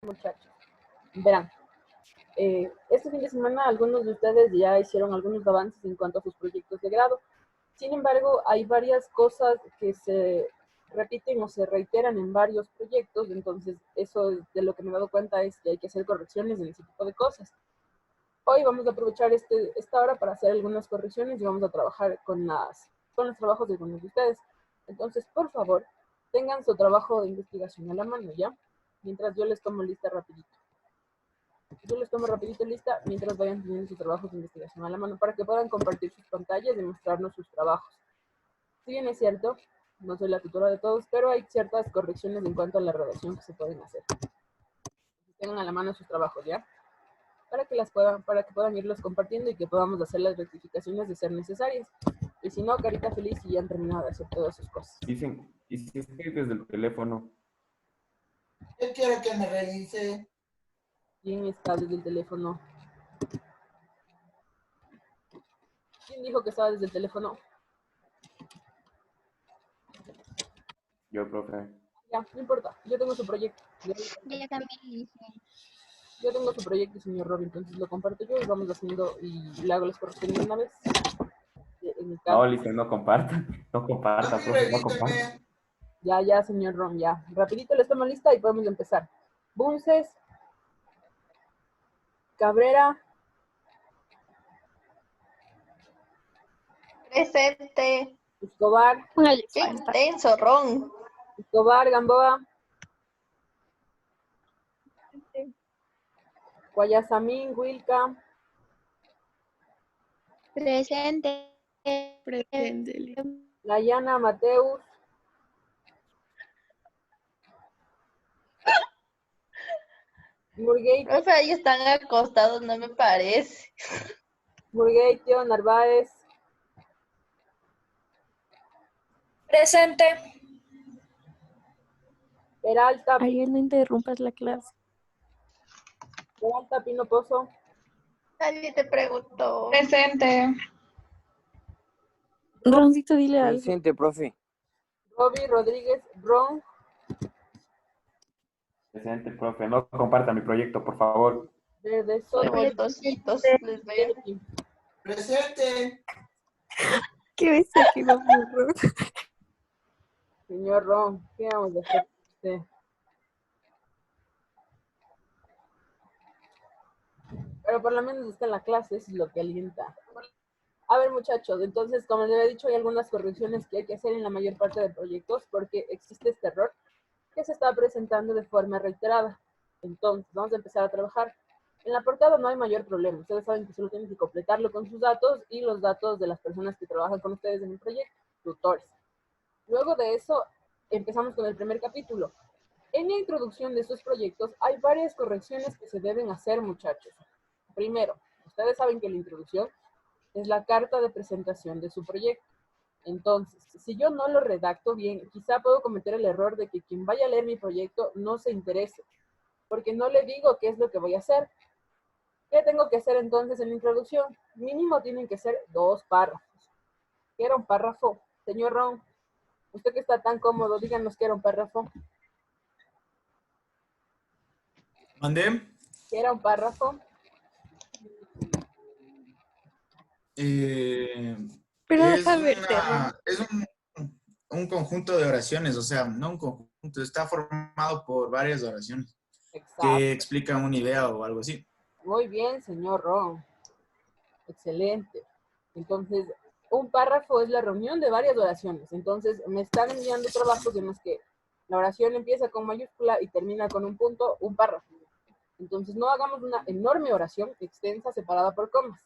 muchachos. Verán, este fin de semana algunos de ustedes ya hicieron algunos avances en cuanto a sus proyectos de grado. Sin embargo, hay varias cosas que se repiten o se reiteran en varios proyectos, entonces eso es de lo que me he dado cuenta es que hay que hacer correcciones en ese tipo de cosas. Hoy vamos a aprovechar esta hora para hacer algunas correcciones y vamos a trabajar con los trabajos de algunos de ustedes. Entonces, por favor, tengan su trabajo de investigación a la mano, ¿ya? Mientras yo les tomo lista rapidito. Yo les tomo rapidito lista mientras vayan teniendo sus trabajos de investigación a la mano para que puedan compartir sus pantallas y mostrarnos sus trabajos. Si bien es cierto, no soy la tutora de todos, pero hay ciertas correcciones en cuanto a la redacción que se pueden hacer. Tengan a la mano sus trabajos, ¿ya? Para que puedan irlos compartiendo y que podamos hacer las rectificaciones de ser necesarias. Y si no, carita feliz y ya han terminado de hacer todas sus cosas. Dicen, y si estoy desde el teléfono. Yo quiero que me revise. ¿Quién está desde el teléfono? ¿Quién dijo que estaba desde el teléfono? Yo, profe. Ya, no importa. Yo tengo su proyecto. Yo también hice. Yo tengo su proyecto, señor Robin, entonces lo comparto yo y vamos haciendo y le hago las correcciones de una vez. No, listo, no comparta. No comparta, Así profe, no comparta. revíseme. Ya, señor Ron, ya. Rapidito les tomo lista y podemos empezar. Bunces, Cabrera, Presente. Escobar, Póngale Qué falta. intenso, Ron. Escobar, Gamboa, Guayasamín, Wilca, Presente. Presente. Layana, Mateus, Murgueitio, Profe, ahí están acostados, no me parece. Narváez, Presente. Peralta, Ariel, no interrumpas la clase. Pino Pozo, Nadie te preguntó. Presente. Roncito, dile algo. Presente, profe. Roby, Rodríguez, Ron, Presente, profe. No comparta mi proyecto, por favor. Verde, Soy Soto, vueltositos, les veo. Presente. ¿Qué ves aquí, vamos, señor Ron, ¿qué vamos a hacer con usted? Pero por lo menos está en la clase, eso es lo que alienta. A ver, muchachos, entonces, como les había dicho, hay algunas correcciones que hay que hacer en la mayor parte de proyectos porque existe este error que se está presentando de forma reiterada. Entonces, vamos a empezar a trabajar. En la portada no hay mayor problema. Ustedes saben que solo tienen que completarlo con sus datos y los datos de las personas que trabajan con ustedes en el proyecto, tutores. Luego de eso, empezamos con el primer capítulo. En la introducción de estos proyectos hay varias correcciones que se deben hacer, muchachos. Primero, ustedes saben que la introducción es la carta de presentación de su proyecto. Entonces, si yo no lo redacto bien, quizá puedo cometer el error de que quien vaya a leer mi proyecto no se interese, porque no le digo qué es lo que voy a hacer. ¿Qué tengo que hacer entonces en la introducción? Mínimo tienen que ser 2 párrafos. ¿Qué era un párrafo? Señor Ron, usted que está tan cómodo, díganos qué era un párrafo. ¿Mandé? ¿Qué era un párrafo? Pero Es a ver, un conjunto de oraciones, o sea, no un conjunto, está formado por varias oraciones Exacto. que explican una idea o algo así. Muy bien, señor Ron. Excelente. Entonces, un párrafo es la reunión de varias oraciones. Entonces, me están enviando trabajos en los que la oración empieza con mayúscula y termina con un punto, un párrafo. Entonces, no hagamos una enorme oración extensa separada por comas.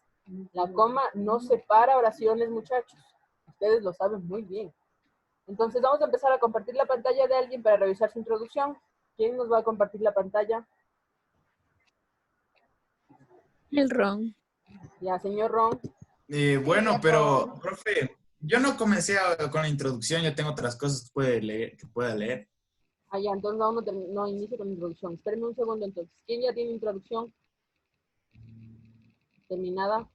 La coma no separa oraciones, muchachos. Ustedes lo saben muy bien. Entonces, vamos a empezar a compartir la pantalla de alguien para revisar su introducción. ¿Quién nos va a compartir la pantalla? el Ron. Ya, señor Ron. Bueno, pero, profe, yo no comencé con la introducción, yo tengo otras cosas que pueda leer. Ah, ya, entonces no inicio con la introducción. Espérenme un segundo entonces. ¿Quién ya tiene introducción terminada?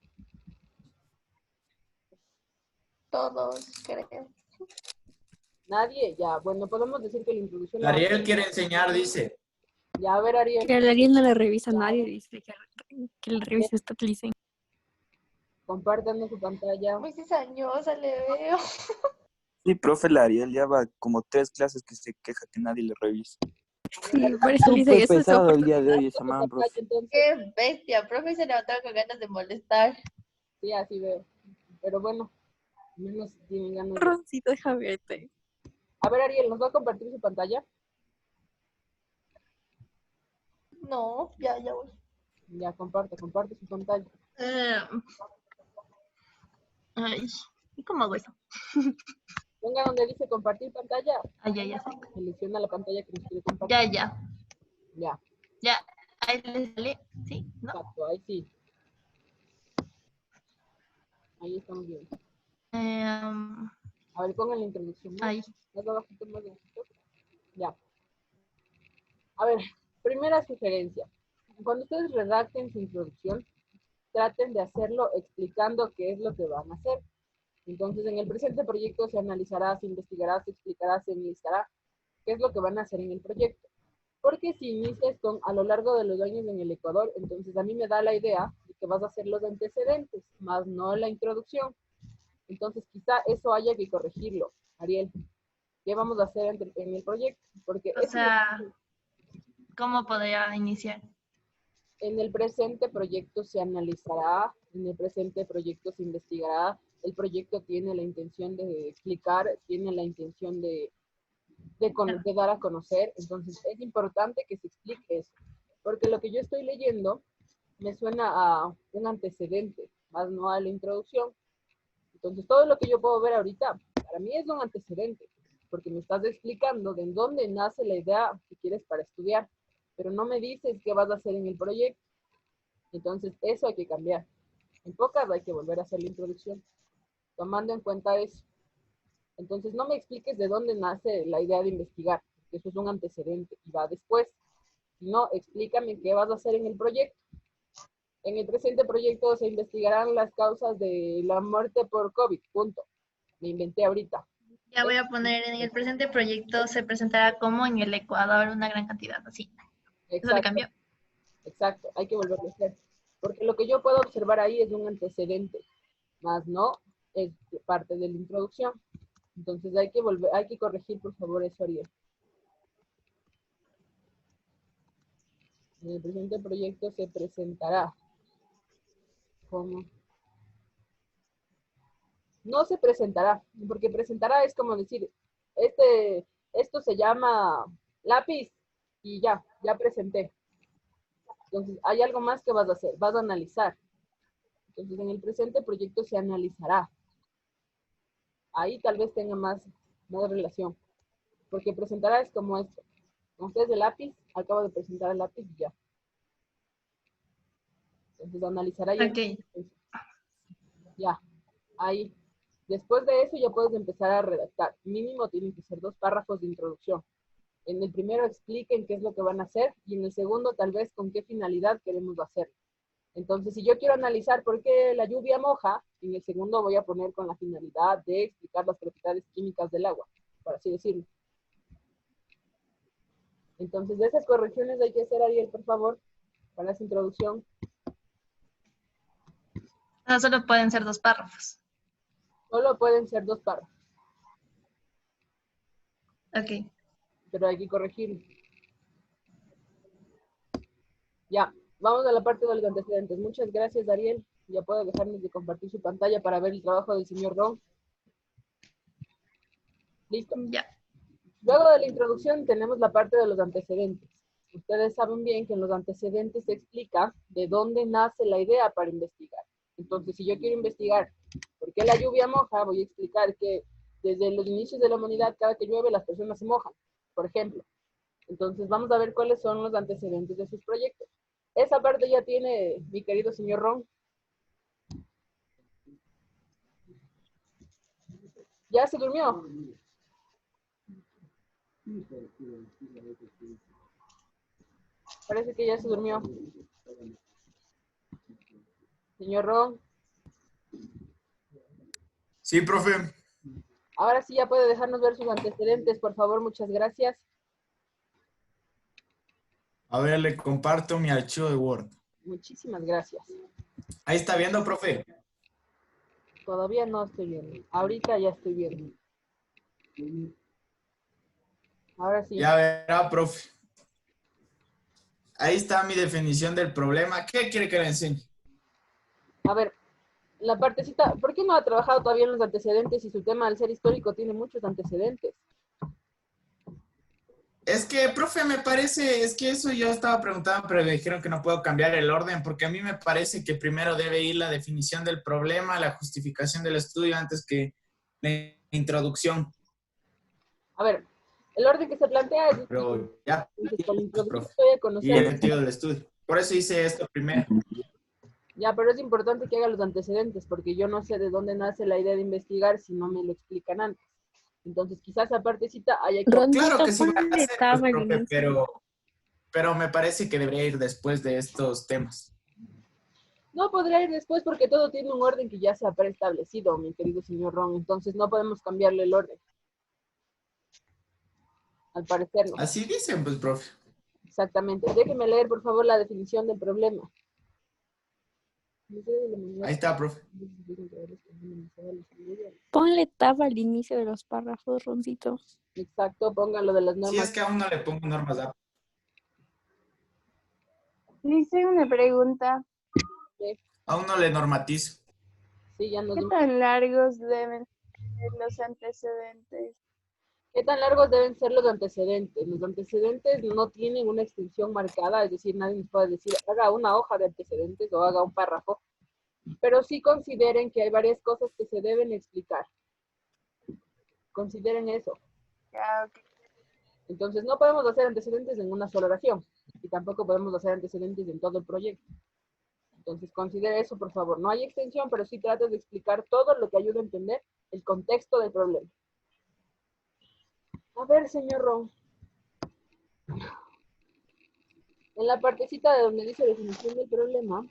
Todos, creo. ¿Nadie? Ya, bueno, podemos decir que la introducción... Ariel quiere enseñar, dice. Ya, a ver, Ariel, Que el Ariel no le revisa a nadie, dice que le revise esta Tlicen. compártanos su pantalla. Muy cizañosa le veo. Sí, profe, la Ariel ya va como 3 clases que se queja que nadie le revisa. Sí, por eso le dice, Súper eso es pesado el día de oportunidad. hoy ese Su man, pantalla, profe. entonces, Qué bestia, profe se levantaba con ganas de molestar. sí, así veo. Pero bueno, menos tienen ganas de... Roncito, déjame verte. A ver, Ariel, ¿nos va a compartir su pantalla? No, ya voy. Ya, comparte su pantalla. Ay, ¿y cómo hago eso? Venga donde dice compartir pantalla. Ah, ya sé. Selecciona la pantalla que nos quiere compartir. Ya, Ya. Ahí le sale, ¿sí? ¿No? exacto, ahí sí. Ahí estamos bien. A ver, pongan la introducción. ¿No? Ahí. Más abajito, más abajito. Ya. A ver, primera sugerencia. Cuando ustedes redacten su introducción, traten de hacerlo explicando qué es lo que van a hacer. Entonces, en el presente proyecto se analizará, se investigará, se explicará, se enlistará qué es lo que van a hacer en el proyecto. Porque si inicias con a lo largo de los años en el Ecuador, entonces a mí me da la idea de que vas a hacer los antecedentes, más no la introducción. Entonces, quizá eso haya que corregirlo. Ariel, ¿qué vamos a hacer en el proyecto? Porque O sea, ¿cómo podría iniciar? en el presente proyecto se analizará, en el presente proyecto se investigará, el proyecto tiene la intención de explicar, tiene la intención de dar a conocer, entonces es importante que se explique eso, porque lo que yo estoy leyendo me suena a un antecedente, más no a la introducción. Entonces todo lo que yo puedo ver ahorita, para mí es un antecedente, porque me estás explicando de dónde nace la idea que quieres para estudiar, pero no me dices qué vas a hacer en el proyecto. Entonces eso hay que cambiar. En pocas hay que volver a hacer la introducción, tomando en cuenta eso. Entonces no me expliques de dónde nace la idea de investigar, porque eso es un antecedente y va después. Sino explícame qué vas a hacer en el proyecto. En el presente proyecto se investigarán las causas de la muerte por COVID, punto. Me inventé ahorita. Ya voy a poner en el presente proyecto se presentará como en el Ecuador una gran cantidad, así. Eso le Exacto, cambió. exacto, hay que volverlo a hacer. Porque lo que yo puedo observar ahí es un antecedente, más no es parte de la introducción. Entonces hay que corregir, por favor, eso, Ariel. En el presente proyecto se presentará como... No se presentará, porque presentará es como decir, esto se llama lápiz y ya presenté. Entonces, hay algo más que vas a hacer, vas a analizar. Entonces, en el presente proyecto se analizará. Ahí tal vez tenga más relación, porque presentará es como esto. Ustedes el lápiz, acabo de presentar el lápiz y ya. Entonces, analizará y Ok. ya, ahí. Después de eso ya puedes empezar a redactar. Mínimo tienen que ser 2 párrafos de introducción. En el primero expliquen qué es lo que van a hacer y en el segundo tal vez con qué finalidad queremos hacerlo. Entonces, si yo quiero analizar por qué la lluvia moja, en el segundo voy a poner con la finalidad de explicar las propiedades químicas del agua, por así decirlo. Entonces, de esas correcciones hay que hacer, Ariel, por favor, para esa introducción. No, solo pueden ser 2 párrafos. Solo pueden ser 2 párrafos, Ok. pero hay que corregirlo. Ya, vamos a la parte de los antecedentes. Muchas gracias, Ariel. Ya puede dejarnos de compartir su pantalla para ver el trabajo del señor Ron. Listo. Ya. Luego de la introducción tenemos la parte de los antecedentes. Ustedes saben bien que en los antecedentes se explica de dónde nace la idea para investigar. Entonces, si yo quiero investigar por qué la lluvia moja, voy a explicar que desde los inicios de la humanidad, cada que llueve, las personas se mojan, por ejemplo. Entonces, vamos a ver cuáles son los antecedentes de sus proyectos. Esa parte ya tiene mi querido señor Ron. ¿Ya se durmió? Parece que ya se durmió. Señor Ron. Sí, profe. Ahora sí ya puede dejarnos ver sus antecedentes, por favor, muchas gracias. A ver, le comparto mi archivo de Word. Muchísimas gracias. Ahí está viendo, profe. Todavía no estoy viendo. Ahorita ya estoy viendo. Ahora sí. Ya verá, profe. Ahí está mi definición del problema. ¿Qué quiere que le enseñe? A ver, la partecita, ¿por qué no ha trabajado todavía en los antecedentes si su tema al ser histórico tiene muchos antecedentes? Es que, profe, me parece, es que eso yo estaba preguntando, pero me dijeron que no puedo cambiar el orden, porque a mí me parece que primero debe ir la definición del problema, la justificación del estudio, antes que la introducción. A ver, el orden que se plantea es... Pero ya, Entonces, con la introducción profe, estoy a y conocer... el sentido del estudio. Por eso hice esto primero. Ya, pero es importante que haga los antecedentes, porque yo no sé de dónde nace la idea de investigar si no me lo explican antes. Entonces, quizás esa partecita haya que... Claro que sí va a Ponle hacer, tab pues, al profe, inicio. pero me parece que debería ir después de estos temas. No podría ir después porque todo tiene un orden que ya se ha preestablecido, mi querido señor Ron. Entonces, no podemos cambiarle el orden. Al parecer, no. Así dicen, pues, profe. Exactamente. Déjeme leer, por favor, la definición del problema. Ahí está, profe. Ponle tab al inicio de los párrafos, Roncito. Exacto, póngalo de las Si normas. es que aún no le pongo normas a... Hice una pregunta. Aún no le normatizo. Sí, ya nos... ¿Qué tan largos deben ser los antecedentes? ¿Qué tan largos deben ser los antecedentes? Los antecedentes no tienen una extensión marcada, es decir, nadie nos puede decir, haga una hoja de antecedentes o haga un párrafo, pero sí consideren que hay varias cosas que se deben explicar. Consideren eso. Ya, ok. Entonces, no podemos hacer antecedentes en una sola oración, y tampoco podemos hacer antecedentes en todo el proyecto. Entonces, considere eso, por favor. No hay extensión, pero sí trate de explicar todo lo que ayude a entender el contexto del problema. A ver, señor Ron. En la partecita de donde dice definición del problema.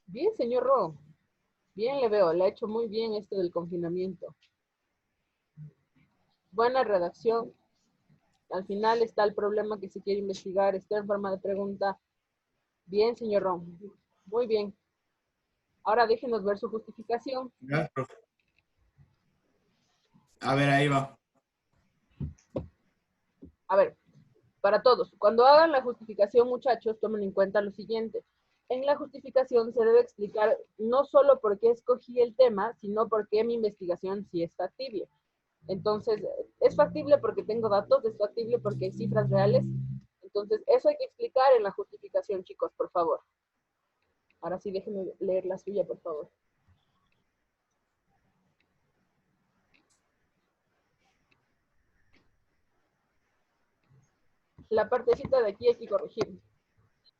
Bien, señor Ron. Bien le veo, le ha hecho muy bien esto del confinamiento. Buena redacción. Al final está el problema que se quiere investigar, está en forma de pregunta. Bien, señor Ron. Muy bien. Ahora déjenos ver su justificación. Gracias, profe. A ver, ahí va. A ver, para todos, cuando hagan la justificación, muchachos, tomen en cuenta lo siguiente. En la justificación se debe explicar no solo por qué escogí el tema, sino por qué mi investigación sí es factible. Entonces, es factible porque tengo datos, es factible porque hay cifras reales. Entonces, eso hay que explicar en la justificación, chicos, por favor. Ahora sí, déjenme leer la suya, por favor. La partecita de aquí hay que corregir.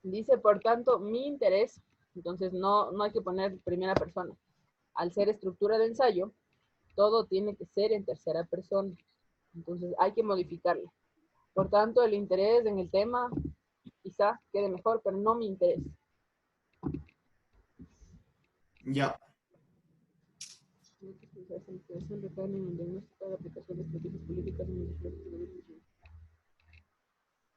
Dice, por tanto, mi interés, entonces no hay que poner primera persona. Al ser estructura de ensayo, todo tiene que ser en tercera persona. Entonces hay que modificarlo. Por tanto, el interés en el tema quizá quede mejor, pero no mi interés. Ya.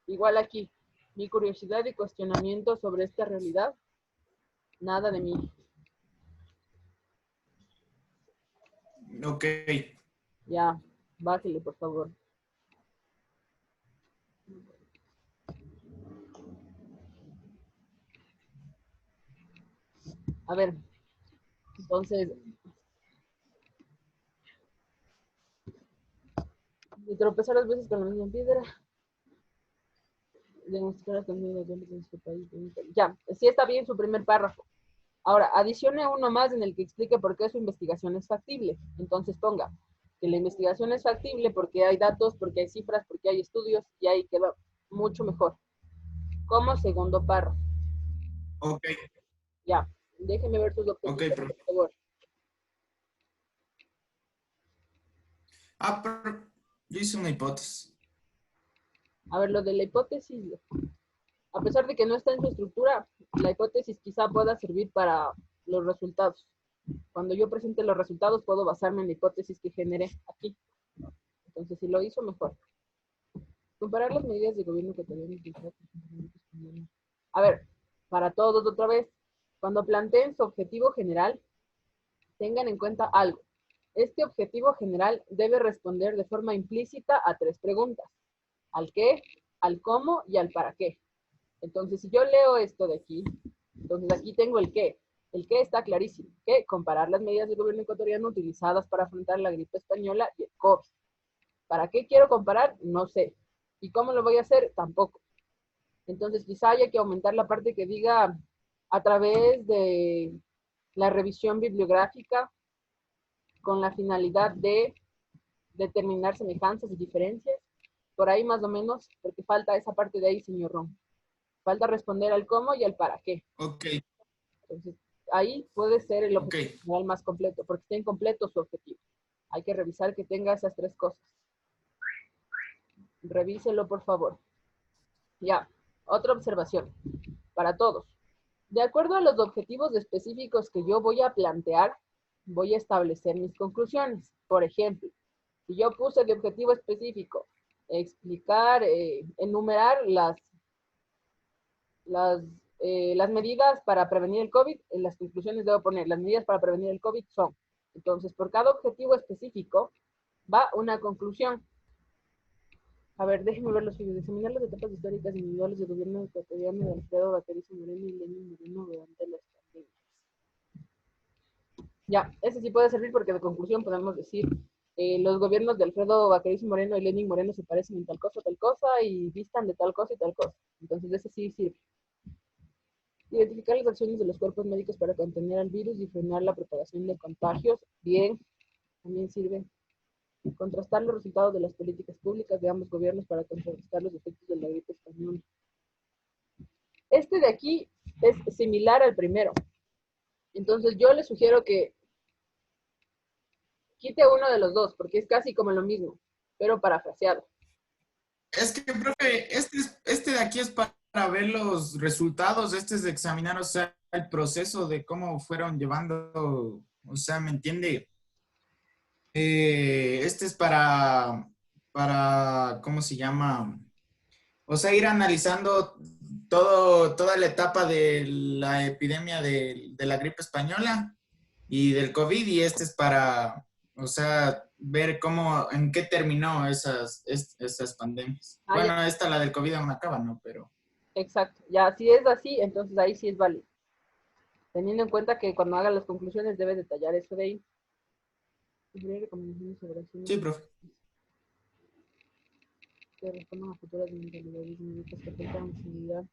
Igual aquí, mi curiosidad y cuestionamiento sobre esta realidad, nada de mí. Ok. Ya, bájele, por favor. A ver, entonces, de tropezar las veces con la misma piedra, demostrar las comunidades de nuestro país. Ya, sí está bien su primer párrafo. Ahora, adicione uno más en el que explique por qué su investigación es factible. Entonces ponga que la investigación es factible porque hay datos, porque hay cifras, porque hay estudios, y ahí queda mucho mejor. Como segundo párrafo. Ok. Ya, déjeme ver sus objetivos, Ok, profe. por favor. Pero yo hice una hipótesis. A ver, lo de la hipótesis, a pesar de que no está en su estructura, la hipótesis quizá pueda servir para los resultados. Cuando yo presente los resultados, puedo basarme en la hipótesis que generé aquí. Entonces, si lo hizo, mejor. Comparar las medidas de gobierno ecuatoriano. A ver, para todos otra vez, cuando planteen su objetivo general, tengan en cuenta algo. Este objetivo general debe responder de forma implícita a 3 preguntas. ¿Al qué, al cómo y al para qué? Entonces, si yo leo esto de aquí, entonces aquí tengo el qué. El qué está clarísimo. ¿Qué? Comparar las medidas del gobierno ecuatoriano utilizadas para afrontar la gripe española y el COVID. ¿Para qué quiero comparar? No sé. ¿Y cómo lo voy a hacer? Tampoco. Entonces, quizá haya que aumentar la parte que diga a través de la revisión bibliográfica con la finalidad de determinar semejanzas y diferencias. Por ahí más o menos, porque falta esa parte de ahí, señor Ron. Falta responder al cómo y al para qué. Ok. Entonces, ahí puede ser el objetivo Ok. general más completo, porque está incompleto su objetivo. Hay que revisar que tenga esas 3 cosas. Revíselo, por favor. Ya, otra observación para todos. De acuerdo a los objetivos específicos que yo voy a plantear, voy a establecer mis conclusiones. Por ejemplo, si yo puse de objetivo específico explicar, enumerar las medidas para prevenir el COVID, en las conclusiones debo poner, las medidas para prevenir el COVID son. Entonces, por cada objetivo específico va una conclusión. A ver, déjenme ver los videos. Examinar las etapas históricas individuales del gobierno ecuatoriano de Alfredo Baquerizo Moreno y Lenín Moreno durante las pandemias. Ya, ese sí puede servir porque de conclusión podemos decir los gobiernos de Alfredo Baquerizo Moreno y Lenín Moreno se parecen en tal cosa, y distan de tal cosa y tal cosa. Entonces, ese sí sirve. Identificar las acciones de los cuerpos médicos para contener al virus y frenar la propagación de contagios. Bien, también sirve. Contrastar los resultados de las políticas públicas de ambos gobiernos para contrarrestar los efectos de la gripe española. Este de aquí es similar al primero. Entonces yo les sugiero que quite uno de los dos, porque es casi como lo mismo, pero parafraseado. Es que, profe, este de aquí es para ver los resultados, este es de examinar, o sea, el proceso de cómo fueron llevando, o sea, ¿me entiende? Este es para, ¿cómo se llama? O sea, ir analizando toda la etapa de la epidemia de la gripe española y del COVID, y este es para, o sea, ver en qué terminó esas pandemias. Bueno, Ya. esta, la del COVID aún acaba, ¿no? Pero... Exacto. Ya, si es así, entonces ahí sí es válido. Teniendo en cuenta que cuando haga las conclusiones debe detallar eso de ahí. Sí, profe. Que respondan a futuras mentalidades médicas que afectan sensibilidad.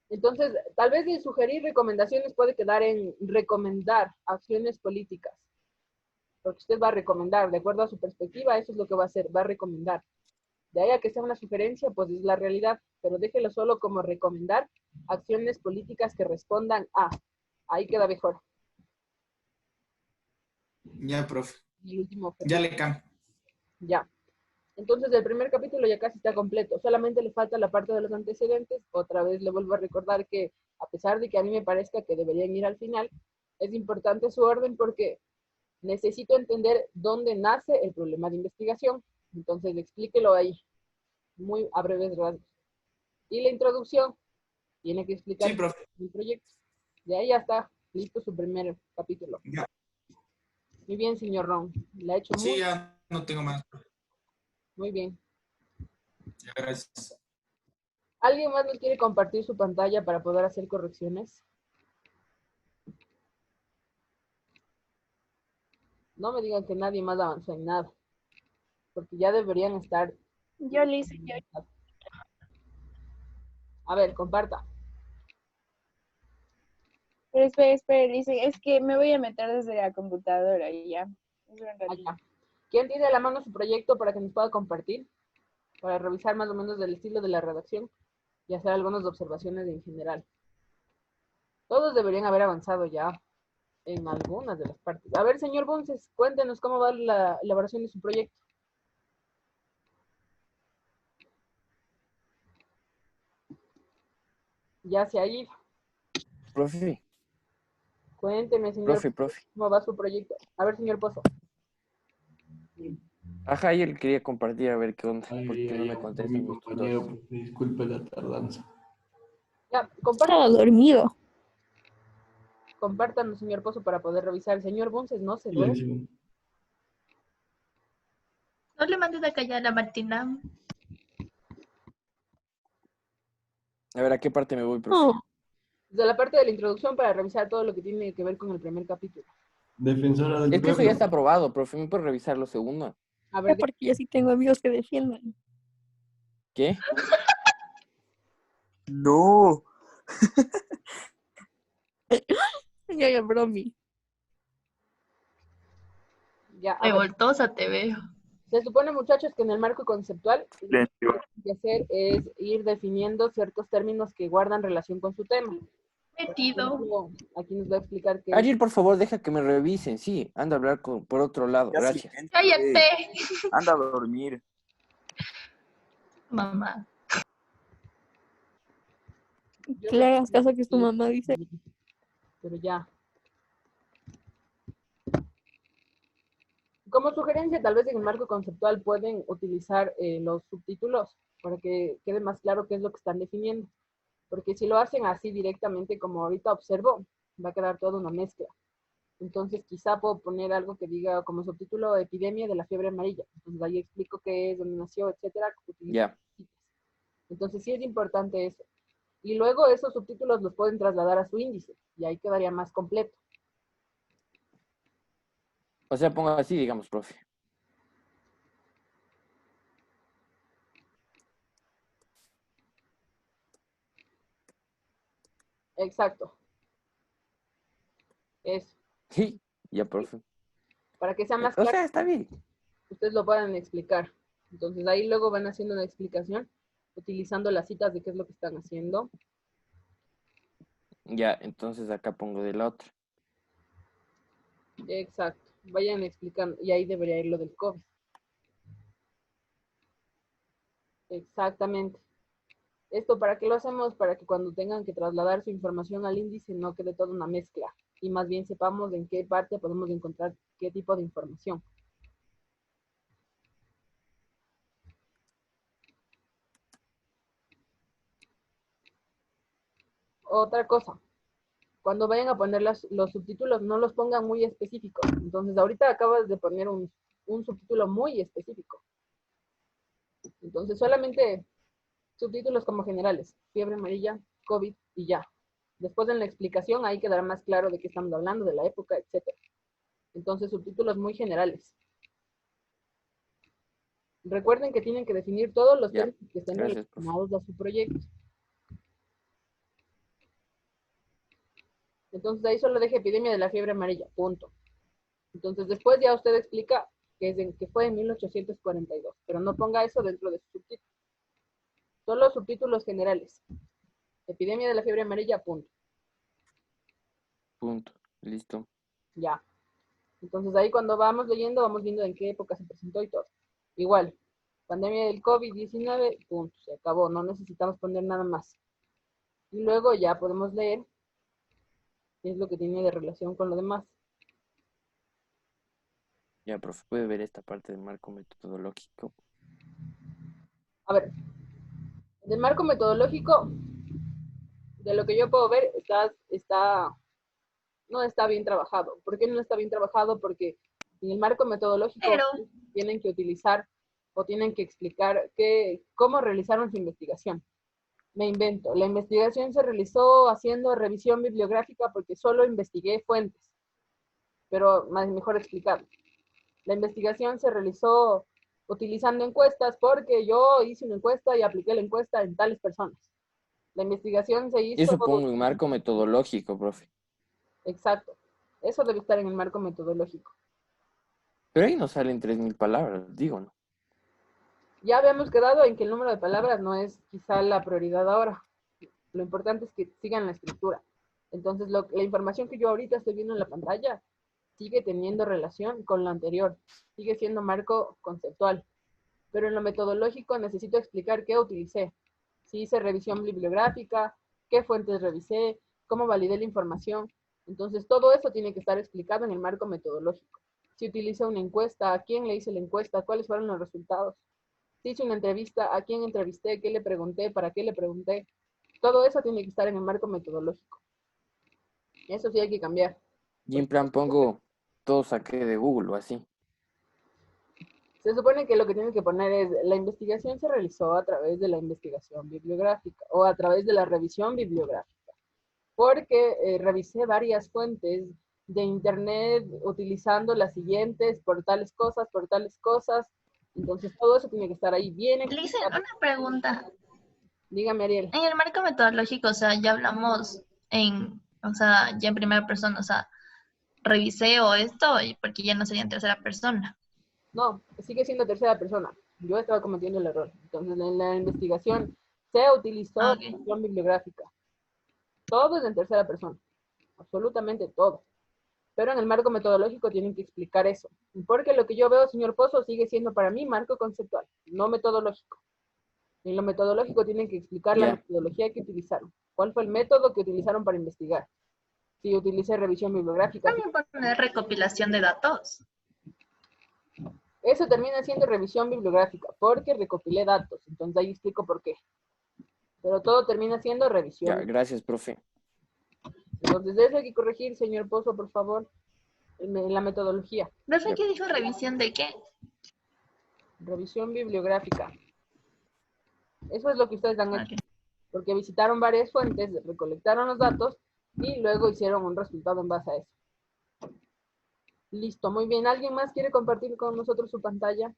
Entonces, tal vez de sugerir recomendaciones puede quedar en recomendar acciones políticas. Porque usted va a recomendar, de acuerdo a su perspectiva, eso es lo que va a hacer, va a recomendar. De ahí a que sea una sugerencia, pues es la realidad, pero déjelo solo como recomendar acciones políticas que respondan a. Ahí queda mejor. Ya, profe. Y el último objetivo. Ya le cambio. Ya. Entonces, el primer capítulo ya casi está completo. Solamente le falta la parte de los antecedentes. Otra vez le vuelvo a recordar que, a pesar de que a mí me parezca que deberían ir al final, es importante su orden porque necesito entender dónde nace el problema de investigación. Entonces, explíquelo ahí, muy a breves rasgos. Y la introducción, tiene que explicar Sí, profe. el proyecto. De ahí ya está listo su primer capítulo. Ya. Muy bien, señor Ron. Le ha hecho Sí, ya no tengo más. muy bien. Ya, gracias. ¿Alguien más nos quiere compartir su pantalla para poder hacer correcciones? No me digan que nadie más avanzó en nada, porque ya deberían estar. Yo le hice, A ver, comparta. espere, dice, es que me voy a meter desde la computadora y ya. Allá. ¿Quién tiene a la mano su proyecto para que nos pueda compartir? Para revisar más o menos el estilo de la redacción y hacer algunas observaciones en general. Todos deberían haber avanzado ya en algunas de las partes. A ver, señor Bunces, cuéntenos cómo va la elaboración de su proyecto. Ya se ha ido. Profe, Cuénteme, señor, profe. cómo va su proyecto. A ver, señor Pozo. Ajá, y él quería compartir a ver qué onda, Ay, porque no ay, me ay, contestan mi mis compañero, tutores. pues, disculpe la tardanza. Ya, Estaba dormido. compártanos, señor Pozo, para poder revisar. El señor Bunces no se duerme. Silencio. No le mandes a callar a la Martina. A ver, ¿a qué parte me voy, profe? No, Desde la parte de la introducción para revisar todo lo que tiene que ver con el primer capítulo. Defensora del Es que eso ya pueblo. está aprobado, profe. ¿Me puede revisar lo segundo? A ver, porque yo sí tengo amigos que defiendan. ¿Qué? No. Ya, bromi. ya, a ver. Revoltosa te veo. Se supone, muchachos, que en el marco conceptual lo que Silencio. tienen que hacer es ir definiendo ciertos términos que guardan relación con su tema. Metido. Aquí nos va a explicar qué es. Ariel, por favor, deja que me revisen. Sí, anda a hablar por otro lado. Ya Gracias. silencio, Cállate. Anda a dormir. Mamá. Que le hagas caso que tu mamá dice. Pero ya. Como sugerencia, tal vez en el marco conceptual pueden utilizar los subtítulos para que quede más claro qué es lo que están definiendo. Porque si lo hacen así directamente, como ahorita observo, va a quedar toda una mezcla. Entonces, quizá puedo poner algo que diga como subtítulo epidemia de la fiebre amarilla. Entonces, ahí explico qué es, dónde nació, etcétera. Ya. Entonces, sí es importante eso. Y luego esos subtítulos los pueden trasladar a su índice y ahí quedaría más completo. O sea, ponga así, digamos, profe. Exacto. Eso. Sí, ya, profe. Para que sea más O claro, sea, está bien. ustedes lo puedan explicar. Entonces, ahí luego van haciendo una explicación utilizando las citas de qué es lo que están haciendo. Ya, entonces acá pongo de la otra. Exacto. Vayan explicando. Y ahí debería ir lo del COVID. Exactamente. ¿Esto para qué lo hacemos? Para que cuando tengan que trasladar su información al índice no quede toda una mezcla y más bien sepamos en qué parte podemos encontrar qué tipo de información. Otra cosa, cuando vayan a poner los subtítulos no los pongan muy específicos. Entonces ahorita acabas de poner un subtítulo muy específico. Entonces solamente subtítulos como generales, fiebre amarilla, COVID y ya. Después en la explicación ahí quedará más claro de qué estamos hablando, de la época, etc. Entonces subtítulos muy generales. Recuerden que tienen que definir todos los términos que estén relacionados a su proyecto. Entonces ahí solo deje epidemia de la fiebre amarilla, punto. Entonces después ya usted explica que fue en 1842, pero no ponga eso dentro de su subtítulo. Solo subtítulos generales. Epidemia de la fiebre amarilla, punto. Punto. Listo. Ya. Entonces ahí cuando vamos leyendo, vamos viendo en qué época se presentó y todo. Igual, pandemia del COVID-19, punto, se acabó, no necesitamos poner nada más. Y luego ya podemos leer qué es lo que tiene de relación con lo demás. Ya, profe, puede ver esta parte del marco metodológico. A ver, del marco metodológico, de lo que yo puedo ver, no está bien trabajado. ¿Por qué no está bien trabajado? Porque en el marco metodológico tienen que utilizar o tienen que explicar cómo realizaron su investigación. Me invento. La investigación se realizó haciendo revisión bibliográfica porque solo investigué fuentes. Pero mejor explicado. La investigación se realizó utilizando encuestas porque yo hice una encuesta y apliqué la encuesta en tales personas. La investigación se hizo... Eso pongo en marco metodológico, profe. Exacto. Eso debe estar en el marco metodológico. Pero ahí no salen 3.000 palabras, digo, ¿no? Ya habíamos quedado en que el número de palabras no es quizá la prioridad ahora. Lo importante es que sigan la estructura. Entonces, la información que yo ahorita estoy viendo en la pantalla sigue teniendo relación con lo anterior. Sigue siendo marco conceptual. Pero en lo metodológico necesito explicar qué utilicé. Si hice revisión bibliográfica, qué fuentes revisé, cómo validé la información. Entonces, todo eso tiene que estar explicado en el marco metodológico. Si utiliza una encuesta, ¿a quién le hice la encuesta? ¿Cuáles fueron los resultados? Si hice una entrevista, ¿a quién entrevisté? ¿Qué le pregunté? ¿Para qué le pregunté? Todo eso tiene que estar en el marco metodológico. Eso sí hay que cambiar. Y en plan pongo todo saqué de Google o así. Se supone que lo que tienen que poner es, la investigación se realizó a través de la investigación bibliográfica o a través de la revisión bibliográfica, porque revisé varias fuentes de internet utilizando las siguientes, por tales cosas, entonces todo eso tiene que estar ahí bien Lice, explicado. una pregunta. Dígame, Ariel. En el marco metodológico, o sea, ya hablamos o sea, ya en primera persona, o sea, revisé o esto, porque ya no sería en tercera persona. No, sigue siendo tercera persona. Yo estaba cometiendo el error. Entonces, en la investigación se utilizó Ok. revisión bibliográfica. Todo es en tercera persona. Absolutamente todo. Pero en el marco metodológico tienen que explicar eso. Porque lo que yo veo, señor Pozo, sigue siendo para mí marco conceptual, no metodológico. En lo metodológico tienen que explicar la Ya. metodología que utilizaron. ¿Cuál fue el método que utilizaron para investigar? Si utilicé revisión bibliográfica. También poner recopilación de datos. Eso termina siendo revisión bibliográfica, porque recopilé datos. Entonces ahí explico por qué. Pero todo termina siendo Ya, revisión. gracias, profe. Entonces eso hay que corregir, señor Pozo, por favor, en la metodología. ¿Profe qué dijo revisión de qué? Revisión bibliográfica. Eso es lo que ustedes han hecho. Ok. Porque visitaron varias fuentes, recolectaron los datos y luego hicieron un resultado en base a eso. Listo, muy bien. ¿Alguien más quiere compartir con nosotros su pantalla?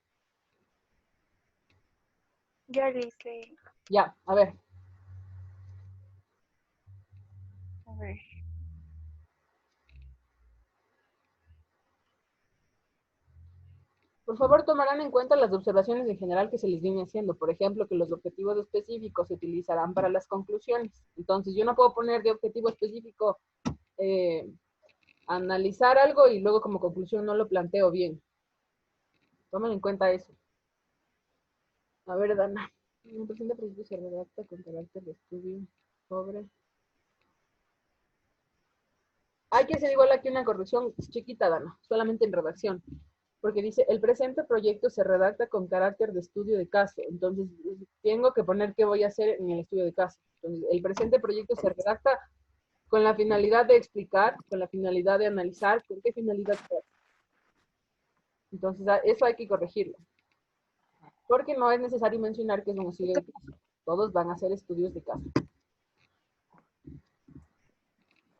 Ya lo hice. Ya, a ver. A ver. Por favor, tomarán en cuenta las observaciones en general que se les viene haciendo. Por ejemplo, que los objetivos específicos se utilizarán para las conclusiones. Entonces, yo no puedo poner de objetivo específico analizar algo y luego como conclusión no lo planteo bien. Tomen en cuenta eso. A ver, Dana. El presente proyecto se redacta con carácter de estudio sobre... Hay que hacer igual aquí una corrección chiquita, Dana, solamente en redacción. Porque dice, el presente proyecto se redacta con carácter de estudio de caso. Entonces, tengo que poner qué voy a hacer en el estudio de caso. Entonces, el presente proyecto se redacta con la finalidad de explicar, con la finalidad de analizar, ¿con qué finalidad se hace? Entonces, eso hay que corregirlo. Porque no es necesario mencionar que es un estudio de caso. Todos van a hacer estudios de caso.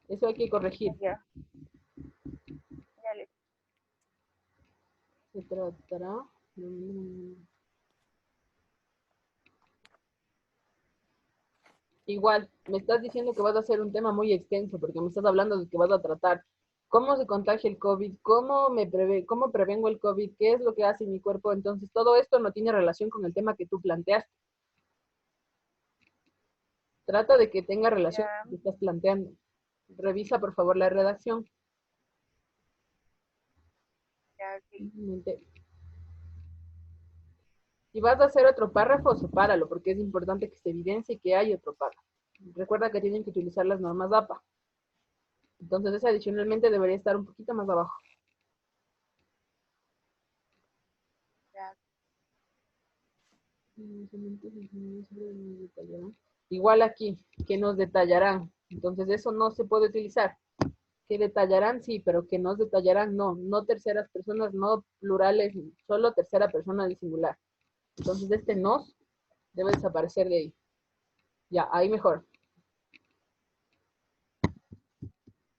Eso hay que corregir. Ya. Ya le Se tratará... Igual, me estás diciendo que vas a hacer un tema muy extenso, porque me estás hablando de que vas a tratar cómo se contagia el COVID, cómo prevengo el COVID, qué es lo que hace mi cuerpo. Entonces, todo esto no tiene relación con el tema que tú planteaste. Trata de que tenga relación con lo que estás planteando. Revisa, por favor, la redacción. ya, ok. Si vas a hacer otro párrafo, sepáralo, porque es importante que se evidencie que hay otro párrafo. Recuerda que tienen que utilizar las normas APA. Entonces, ese adicionalmente debería estar un poquito más abajo. Ya. Igual aquí, que nos detallarán. Entonces, eso no se puede utilizar. Que detallarán, sí, pero que nos detallarán, no. No terceras personas, no plurales, solo tercera persona del singular. Entonces, este nos debe desaparecer de ahí. Ya, ahí mejor.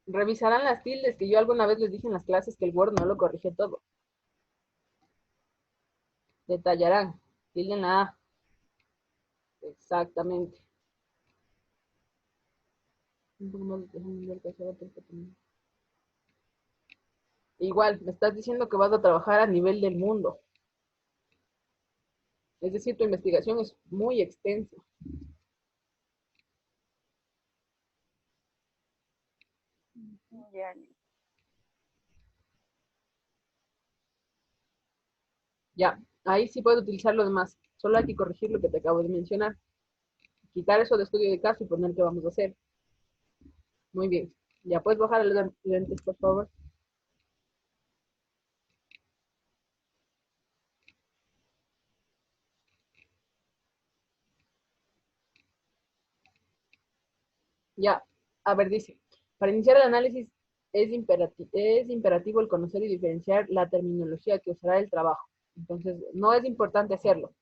Revisarán las tildes, que yo alguna vez les dije en las clases que el Word no lo corrige todo. Detallarán. Tilde en la A. Exactamente. Igual, me estás diciendo que vas a trabajar a nivel del mundo. Es decir, tu investigación es muy extensa. Ya. Ya, ahí sí puedes utilizar lo demás. Solo hay que corregir lo que te acabo de mencionar. Quitar eso de estudio de caso y poner qué vamos a hacer. Muy bien. Ya puedes bajar a los estudiantes, por favor. Ya, a ver, dice, para iniciar el análisis es imperativo el conocer y diferenciar la terminología que usará el trabajo. Entonces, no es importante hacerlo.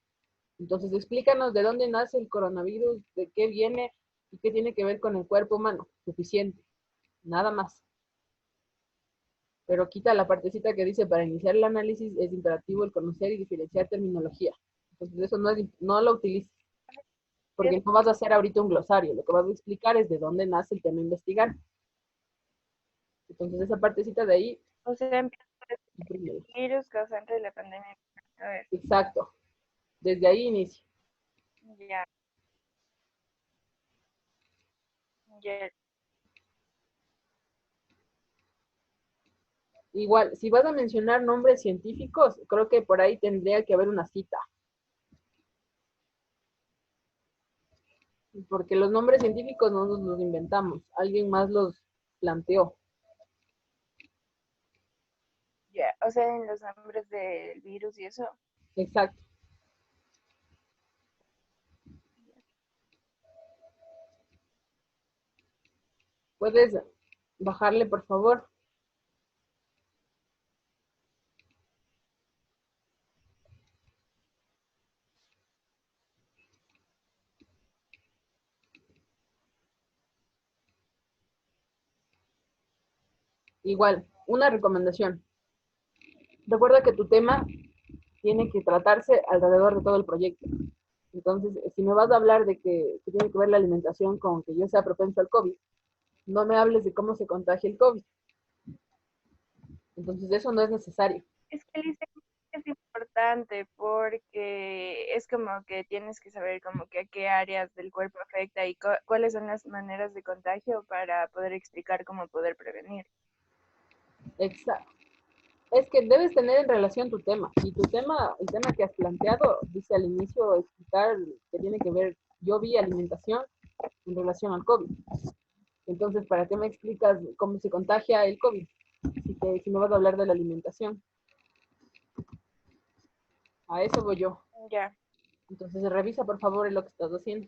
Entonces, explícanos de dónde nace el coronavirus, de qué viene y qué tiene que ver con el cuerpo humano. Suficiente. Nada más. Pero quita la partecita que dice, para iniciar el análisis es imperativo el conocer y diferenciar terminología. Entonces, eso no lo utilices. Porque no vas a hacer ahorita un glosario. Lo que vas a explicar es de dónde nace el tema a investigar. Entonces, esa partecita de ahí. O sea, el virus causante de la pandemia. A ver. Exacto. Desde ahí inicia. Ya. Ya. Igual, si vas a mencionar nombres científicos, creo que por ahí tendría que haber una cita. Porque los nombres científicos no nos los inventamos. Alguien más los planteó. Ya. O sea, en los nombres del virus y eso. Exacto. ¿Puedes bajarle, por favor? Igual, una recomendación. Recuerda que tu tema tiene que tratarse alrededor de todo el proyecto. Entonces, si me vas a hablar de que tiene que ver la alimentación con que yo sea propenso al COVID, no me hables de cómo se contagia el COVID. Entonces, eso no es necesario. Es que es importante porque es como que tienes que saber como que a qué áreas del cuerpo afecta y cuáles son las maneras de contagio para poder explicar cómo poder prevenir. Exacto. Es que debes tener en relación tu tema. Y tu tema, el tema que has planteado, dice al inicio explicar que tiene que ver, yo vi alimentación en relación al COVID. Entonces, ¿para qué me explicas cómo se contagia el COVID? Si me vas a hablar de la alimentación. A eso voy yo. Ya. Entonces, revisa por favor lo que estás haciendo.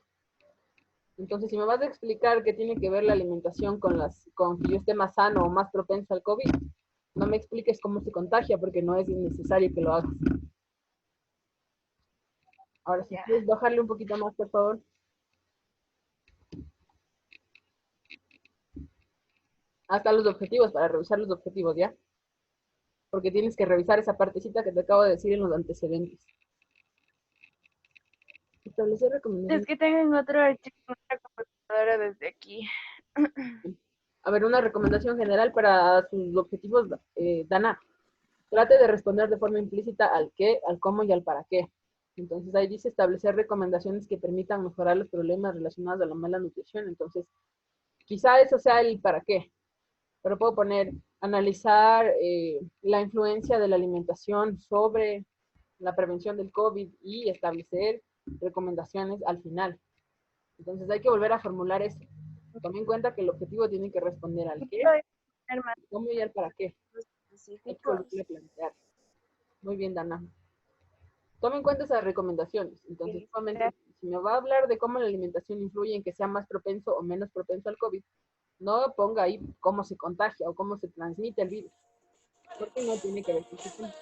Entonces, si me vas a explicar qué tiene que ver la alimentación con que yo esté más sano o más propenso al COVID, no me expliques cómo se contagia, porque no es necesario que lo hagas. Ahora, si quieres bajarle un poquito más, por favor. Hasta los objetivos, para revisar los objetivos, ¿ya? Porque tienes que revisar esa partecita que te acabo de decir en los antecedentes. Establecer recomendaciones. Es que tengo en otro archivo una computadora desde aquí. A ver, una recomendación general para sus objetivos, Dana. Trate de responder de forma implícita al qué, al cómo y al para qué. Entonces ahí dice establecer recomendaciones que permitan mejorar los problemas relacionados a la mala nutrición. Entonces, quizá eso sea el para qué. Pero puedo poner analizar la influencia de la alimentación sobre la prevención del COVID y establecer recomendaciones al final. Entonces hay que volver a formular eso. Tome en cuenta que el objetivo tiene que responder al qué, cómo y al para qué. Hay que volverlo a plantear. Muy bien, Dana. Tome en cuenta esas recomendaciones. Entonces, nuevamente, si me va a hablar de cómo la alimentación influye en que sea más propenso o menos propenso al COVID, no ponga ahí cómo se contagia o cómo se transmite el virus, porque no tiene que ver con su tema.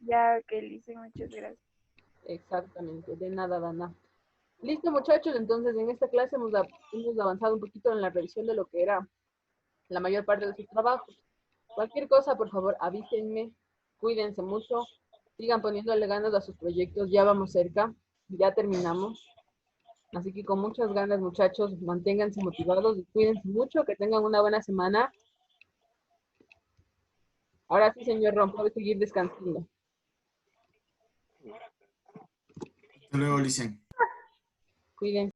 Ya, que Lice, muchas gracias. Exactamente, de nada, Dana. Listo, muchachos, entonces en esta clase hemos avanzado un poquito en la revisión de lo que era la mayor parte de sus trabajos. Cualquier cosa, por favor, avísenme, cuídense mucho, sigan poniéndole ganas a sus proyectos, ya vamos cerca, ya terminamos. Así que con muchas ganas, muchachos, manténganse motivados y cuídense mucho, que tengan una buena semana. Ahora sí, señor Ron, puede seguir descansando. Hasta luego, Licen. Cuídense.